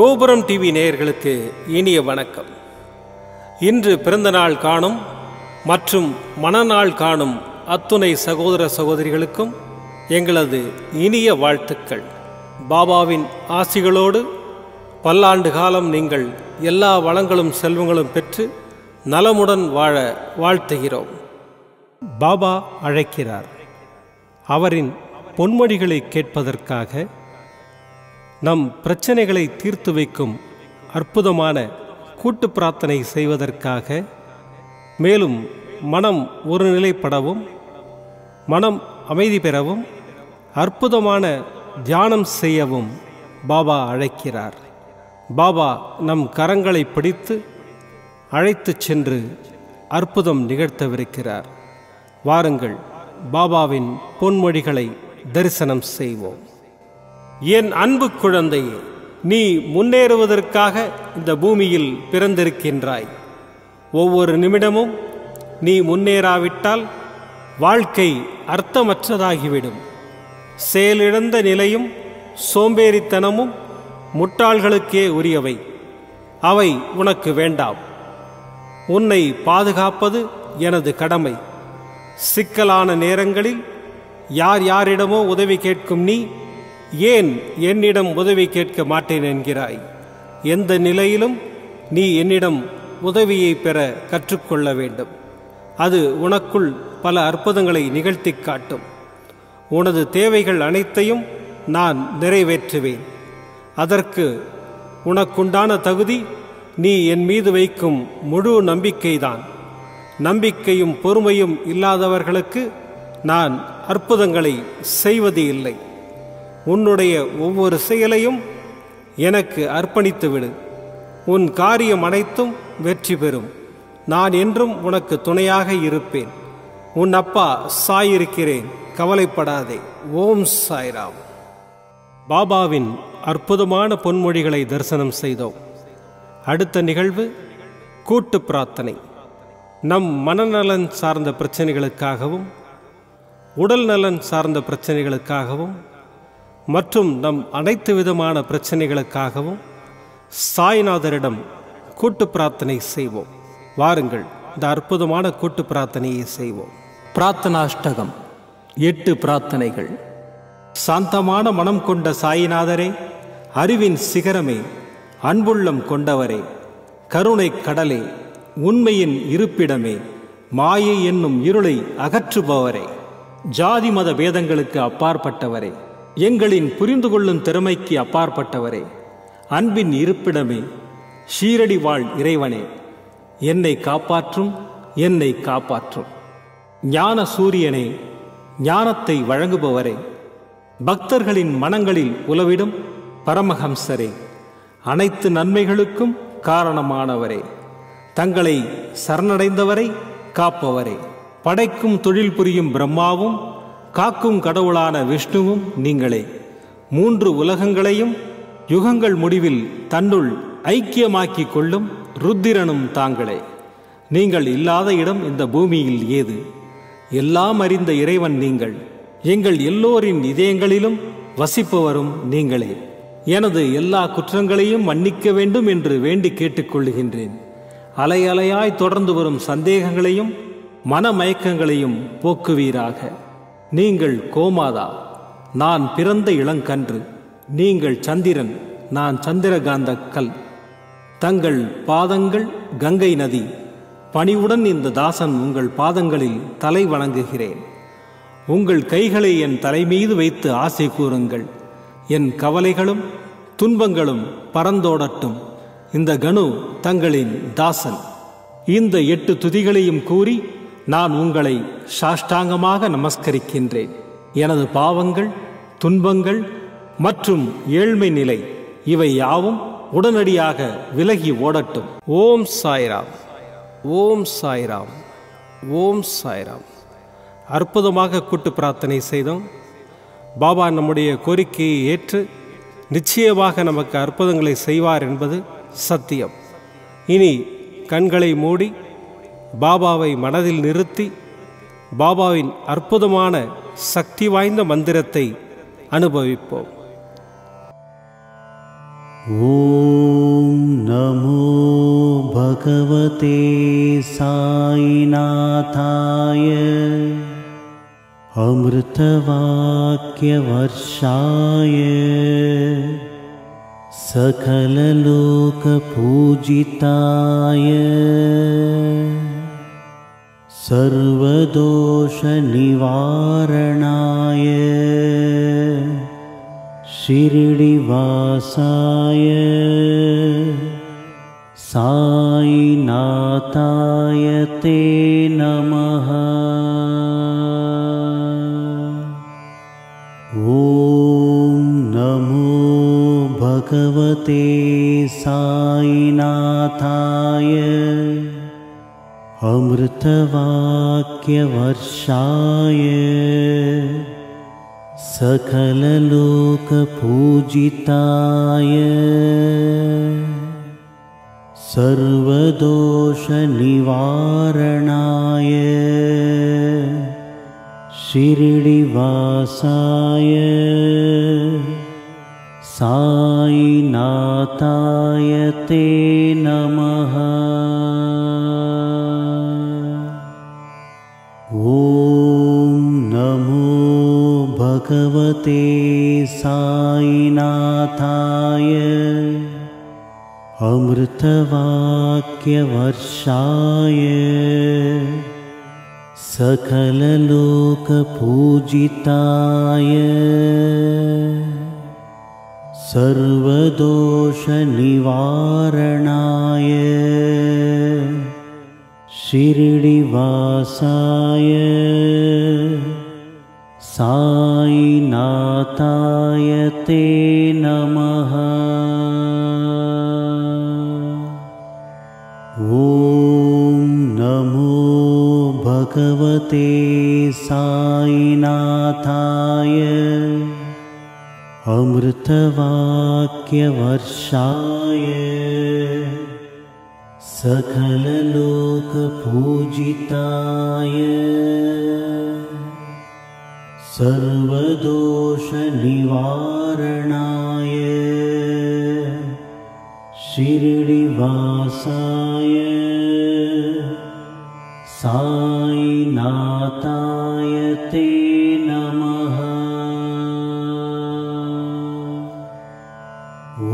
கோபுரம் டிவி நேயர்களுக்கு இனிய வணக்கம். இன்று பிறந்தநாள் காணும் மற்றும் மணநாள் காணும் அத்துணை சகோதர சகோதரிகளுக்கும் எங்களது இனிய வாழ்த்துக்கள். பாபாவின் ஆசிகளோடு பல்லாண்டு காலம் நீங்கள் எல்லா வளங்களும் செல்வங்களும் பெற்று நலமுடன் வாழ வாழ்த்துகிறோம். பாபா அழைக்கிறார். அவரின் பொன்மொழிகளை கேட்பதற்காக, நம் பிரச்சனைகளை தீர்த்து வைக்கும் அற்புதமான கூட்டு பிரார்த்தனை செய்வதற்காக, மேலும் மனம் ஒருநிலைப்படவும் மனம் அமைதி பெறவும் அற்புதமான தியானம் செய்யவும் பாபா அழைக்கிறார். பாபா நம் கரங்களை பிடித்து அழைத்துச் சென்று அற்புதம் நிகழ்த்தவிருக்கிறார். வாருங்கள், பாபாவின் பொன்மொழிகளை தரிசனம் செய்வோம். என் அன்பு குழந்தையே, நீ முன்னேறுவதற்காக இந்த பூமியில் பிறந்திருக்கின்றாய். ஒவ்வொரு நிமிடமும் நீ முன்னேறாவிட்டால் வாழ்க்கை அர்த்தமற்றதாகிவிடும். செயலிழந்த நிலையும் சோம்பேறித்தனமும் முட்டாள்களுக்கே உரியவை. அவை உனக்கு வேண்டாம். உன்னை பாதுகாப்பது எனது கடமை. சிக்கலான நேரங்களில் யார் யாரிடமோ உதவி கேட்கும் நீ ஏன் என்னிடம் உதவி கேட்க மாட்டேன் என்கிறாய்? எந்த நிலையிலும் நீ என்னிடம் உதவியை பெற கற்றுக்கொள்ள வேண்டும். அது உனக்குள் பல அற்புதங்களை நிகழ்த்தி காட்டும். உனது தேவைகள் அனைத்தையும் நான் நிறைவேற்றுவேன். அதற்கு உனக்குண்டான தகுதி நீ என் மீது வைக்கும் முழு நம்பிக்கைதான். நம்பிக்கையும் பொறுமையும் இல்லாதவர்களுக்கு நான் அற்புதங்களை செய்வது இல்லை. உன்னுடைய ஒவ்வொரு செயலையும் எனக்கு அர்ப்பணித்துவிடு. உன் காரியம் அனைத்தும் வெற்றி பெறும். நான் என்றும் உனக்கு துணையாக இருப்பேன். உன் அப்பா சாயிருக்கிறேன், கவலைப்படாதே. ஓம் சாய்ராம். பாபாவின் அற்புதமான பொன்மொழிகளை தரிசனம் செய்தோம். அடுத்த நிகழ்வு கூட்டு பிரார்த்தனை. நம் மனநலன் சார்ந்த பிரச்சனைகளுக்காகவும், உடல் நலன் சார்ந்த பிரச்சனைகளுக்காகவும் மற்றும் நம் அனைத்து விதமான பிரச்சனைகளுக்காகவும் சாய்நாதரிடம் கூட்டு பிரார்த்தனை செய்வோம். வாருங்கள், இந்த அற்புதமான கூட்டு பிரார்த்தனையை செய்வோம். பிரார்த்தனாஷ்டகம். 8 பிரார்த்தனைகள். சாந்தமான மனம் கொண்ட சாயிநாதரே, அறிவின் சிகரமே, அன்புள்ளம் கொண்டவரே, கருணை கடலே, உண்மையின் இருப்பிடமே, மாயை என்னும் இருளை அகற்றுபவரே, ஜாதி மத பேதங்களுக்கு அப்பாற்பட்டவரே, எங்களின் புரிந்து கொள்ளும் திறமைக்கு அப்பாற்பட்டவரே, அன்பின் இருப்பிடமே, ஷீரடி வாழ் இறைவனே, என்னை காப்பாற்றும், என்னை காப்பாற்றும். ஞான சூரியனே, ஞானத்தை வழங்குபவரே, பக்தர்களின் மனங்களில் உலவிடும் பரமஹம்சரே, அனைத்து நன்மைகளுக்கும் காரணமானவரே, தங்களை சரணடைந்தவரை காப்பவரே, படைக்கும் தொழில் புரியும் பிரம்மாவும் காக்கும் கடவுளான விஷ்ணுவும் நீங்களே. 3 உலகங்களையும் யுகங்கள் முடிவில் தன்னுள் ஐக்கியமாக்கிக் கொள்ளும் ருத்திரனும் தாங்களே. நீங்கள் இல்லாத இடம் இந்த பூமியில் ஏது? எல்லாம் அறிந்த இறைவன் நீங்கள். எங்கள் எல்லோரின் இதயங்களிலும் வசிப்பவரும் நீங்களே. எனது எல்லா குற்றங்களையும் மன்னிக்க வேண்டும் என்று வேண்டி கேட்டுக்கொள்ளுகின்றேன். அலை அலையாய் தொடர்ந்து வரும் சந்தேகங்களையும் மனமயக்கங்களையும் போக்குவீராக. நீங்கள் கோமாதா, நான் பிறந்த இளங்கன்று. நீங்கள் சந்திரன், நான் சந்திரகாந்த கல். தங்கள் பாதங்கள் கங்கை நதி. பணிவுடன் இந்த தாசன் உங்கள் பாதங்களில் தலை வணங்குகிறேன். உங்கள் கைகளை என் தலைமீது வைத்து ஆசை கூறுங்கள். என் கவலைகளும் துன்பங்களும் பறந்தோடட்டும். இந்த கணு தங்களின் தாசன். இந்த 8 துதிகளையும் கூறி நான் உங்களை சாஷ்டாங்கமாக நமஸ்கரிக்கின்றேன். எனது பாவங்கள், துன்பங்கள் மற்றும் ஏழ்மை நிலை இவை யாவும் உடனடியாக விலகி ஓடட்டும். ஓம் சாய்ராம், ஓம் சாய்ராம், ஓம் சாய்ராம். அற்புதமாக கூட்டு பிரார்த்தனை செய்தோம். பாபா நம்முடைய கோரிக்கையை ஏற்று நிச்சயமாக நமக்கு அற்புதங்களை செய்வார் என்பது சத்தியம். இனி கண்களை மூடி பாபாவை மனதில் நிறுத்தி பாபாவின் அற்புதமான சக்தி வாய்ந்த மந்திரத்தை அனுபவிப்போம். ॐ नमो भगवते साईनाथाय अमृतवाक्यवर्षाय सकललोकपूजिताय सर्वदोषनिवारणाय शिरडिवासाय साईनाथाय ते नमः। ॐ नमो भगवते साईनाथाय अमृतवाक्यवर्षाय सकललोकपूजिताय सर्वदोषनिवारणाय शिरडिवासाय साईनाथाय ते नमः। ॐ नमो भगवते साईनाथाय अमृतवाक्यवर्षाय सकललोकपूजिताय सर्वदोषनिवारणाय शिरडिवासाय साईनाथाय ते नमः। ॐ नमो भगवते साईनाथाय अमृतवाक्यवर्षाय सकललोकपूजिताय सर्वदोषनिवारणाय शिरडिवासाय साईनाथाय ते नमः।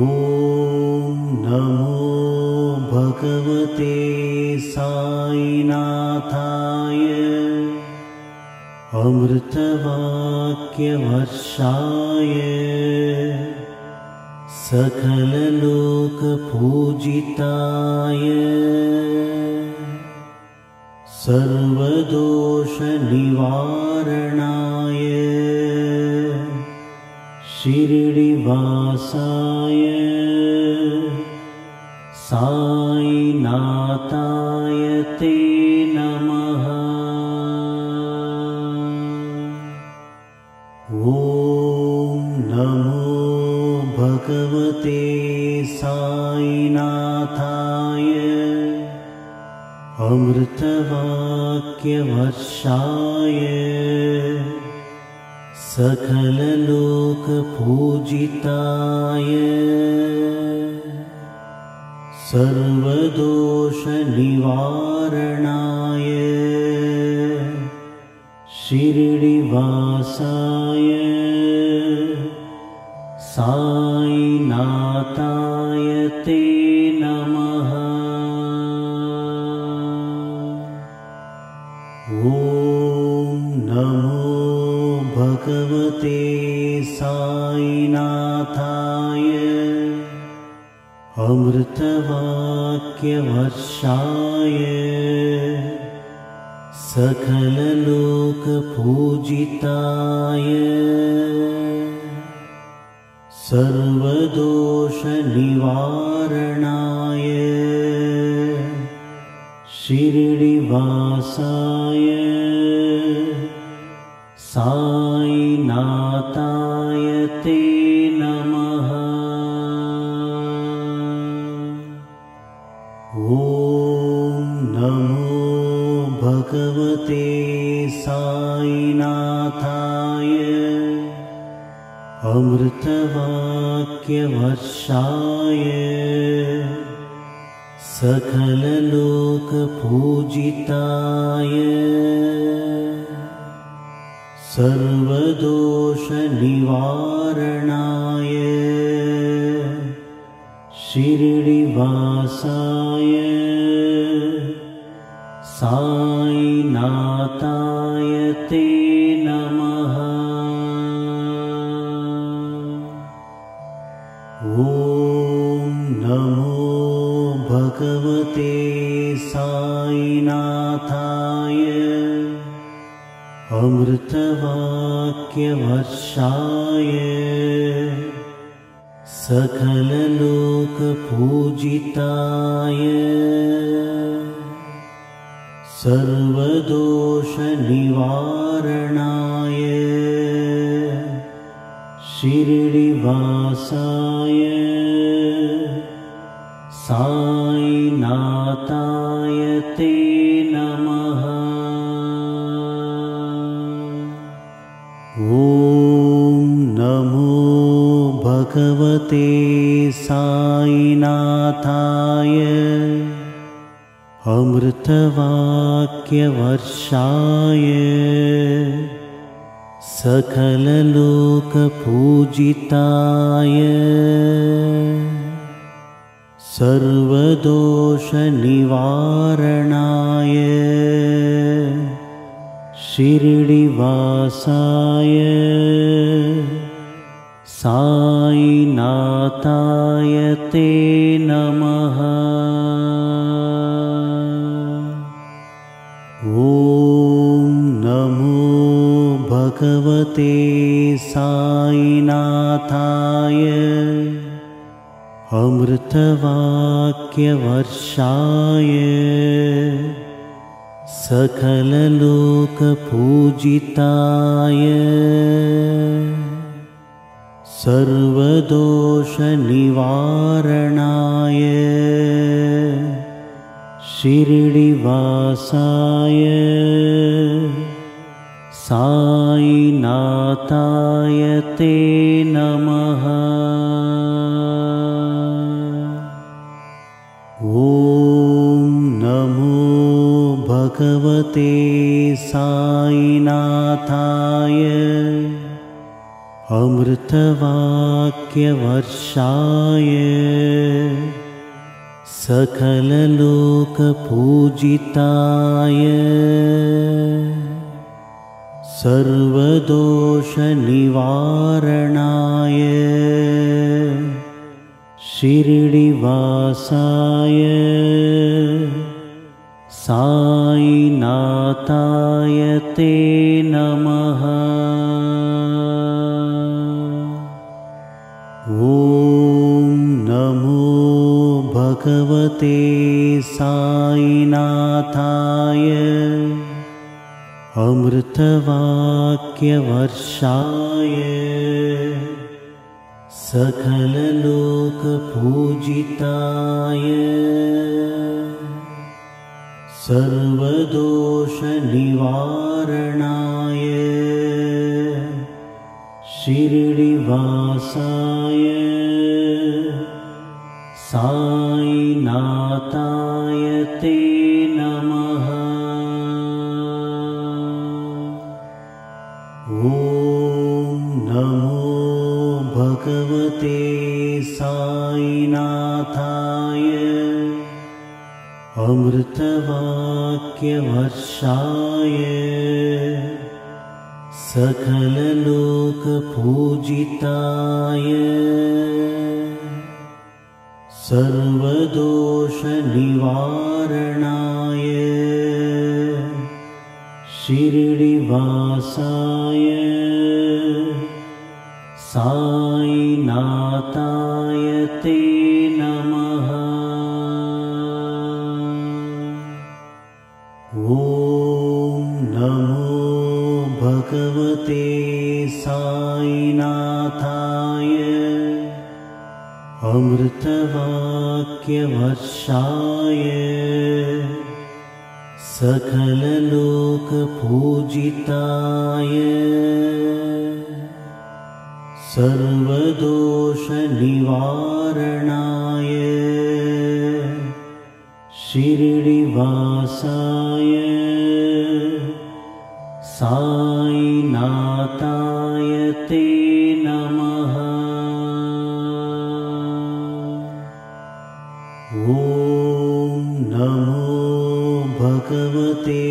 ॐ नमो भगवते साईनाथाय अमृतवाक्यवर्षाय सकललोकपूजिताय सर्वदोषनिवारणाय शिरडिवासाय साईनाथाय ते नमः। ॐ नमो भगवते साईनाथाय अमृतवाक्यवर्षाय सकललोकपूजिताय सर्वदोषनिवारणाय शिरडिवासाय साईनाथाय ते नमः। ॐ नमो भगवते साईनाथाय अमृतवाक्यवर्षाय सकललोकपूजिताय सर्वदोषनिवारणाय शिरडिवासाय साईनाथाय ते नमः। ॐ नमो भगवते साईनाथाय अमृतवाक्यवर्षाय सकललोकपूजिताय सर्वदोषनिवारणाय शिरडिवासाय साईनाथाय ते नमः। ॐ नमो भगवते साईनाथाय अमृतवाक्यवर्षाय सकललोकपूजिताय सर्वदोषनिवारणाय शिरडिवासाय साईनाथाय ते नमः। ॐ नमो भगवते साईनाथाय अमृतवाक्यवर्षाय सकललोकपूजिताय सर्वदोषनिवारणाय शिरडिवासाय साईनाथाय ते नमः। ॐ नमो भगवते साईनाथाय अमृतवाक्यवर्षाय सकललोकपूजिताय सर्वदोषनिवारणाय शिरडिवासाय साईनाथाय ते नमः। ॐ नमो भगवते साईनाथाय अमृतवाक्यवर्षाय सकललोकपूजिताय सर्वदोषनिवारणाय शिरडिवासाय साईनाथाय ते नमः। ॐ नमो भगवते साईनाथाय अमृतवाक्यवर्षाय सकललोकपूजिताय सर्वदोषनिवारणाय शिरडिवासाय साईनाथाय ते नमः। ॐ नमो भगवते साईनाथाय अमृतवाक्यवर्षाय सकललोकपूजिताय सर्वदोषनिवारणाय शिरडिवासाय साईनाथाय ते नमः। ॐ नमो भगवते साईनाथाय अमृतवाक्यवर्षाय सकललोकपूजिताय सर्वदोषनिवारणाय शिरडिवासाय साईनाथाय ते नमः। ॐ नमो भगवते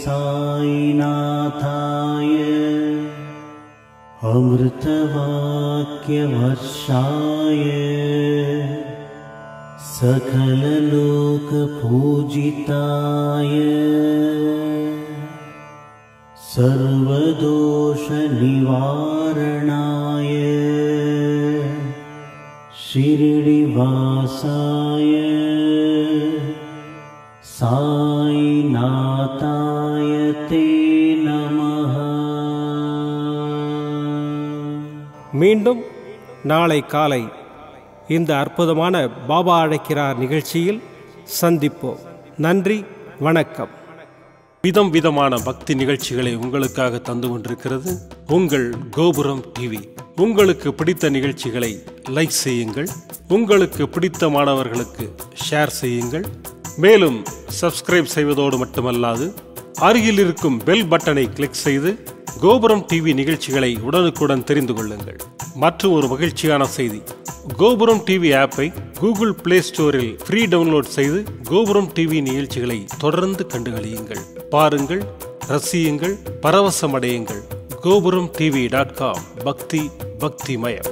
साईनाथाय अमृतवाक्यवर्षाय सकललोकपूजिताय सर्वदोषनिवारणाय शिरडिवासाय साईनाथाय ते नमः। மீண்டும் நாளை காலை இந்த அற்புதமான பாபா அழைக்கிறார் நிகழ்ச்சியில் சந்திப்போம். நன்றி, வணக்கம். விதம் விதமான பக்தி நிகழ்ச்சிகளை உங்களுக்காக தந்து கொண்டிருக்கிறது உங்கள் கோபுரம் டிவி. உங்களுக்கு பிடித்த நிகழ்ச்சிகளை லைக் செய்யுங்கள், உங்களுக்கு பிடித்த மாணவர்களுக்கு ஷேர் செய்யுங்கள். மேலும் சப்ஸ்கிரைப் செய்வதோடு மட்டுமல்லாது அருகில் இருக்கும் பெல் பட்டனை கிளிக் செய்து கோபுரம் டிவி நிகழ்ச்சிகளை உடனுக்குடன் தெரிந்து கொள்ளுங்கள். மற்றும் ஒரு மகிழ்ச்சியான செய்தி, கோபுரம் டிவி ஆப்பை கூகுள் பிளே ஸ்டோரில் ஃப்ரீ டவுன்லோட் செய்து கோபுரம் டிவி நிகழ்ச்சிகளை தொடர்ந்து கண்டுகளியுங்கள், பாருங்கள், ரசியுங்கள், பரவசமடையுங்கள். gopuramtv.com பக்தி பக்திமயம்.